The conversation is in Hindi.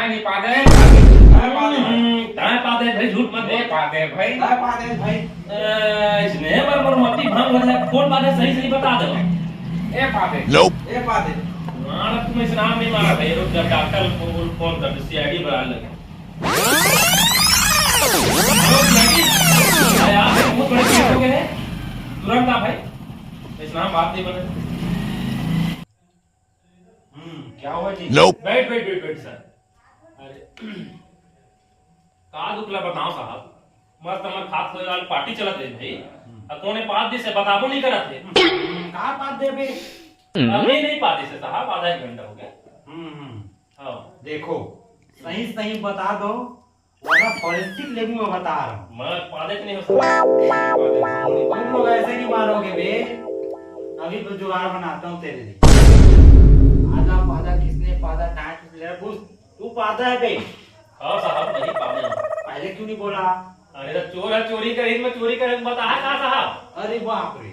नहीं पादे भाई झूठ मत बोल। पादे भाई इसने मर मती भांग लग जाए कौन बात है सही बता दो। ए पादे मारा तुम इस नाम नहीं मारा भाई रुक जा डॉक्टर को फोन कर सीआईडी बुला लगे। यार बहुत बड़े केस हो गए हैं तुरंत आ भाई इस नाम बात नहीं बने। क्या हुआ जी? बैठ सर। अरे का दुखला बताओ साहब मस्त हमर खात होए वाला पार्टी चलत रहे भाई अब कोने 5 दिन से बताबो नहीं करत थे। कहाँ बात दे बे? अभी नहीं पाते से साहब आधा एक घंटा हो गया। हाँ देखो सही बता दो वरना पॉलिटिक्स लेवल में बता रहा हूँ। मैं पादे नहीं हो सकता। तुम लोग ऐसे नहीं मारोगे बे। अभी तो जुगाड़ बनाता हूँ तेरे लिए। आधा पादा किसने पादा कहाँ किसने पूछ तू पादा है बे? हाँ साहब नहीं पादे पहले क्यों नहीं बोला? अरे तो चोर है चोरी करे मैं चोरी करे बताया कहाँ साहब? अरे बाप रे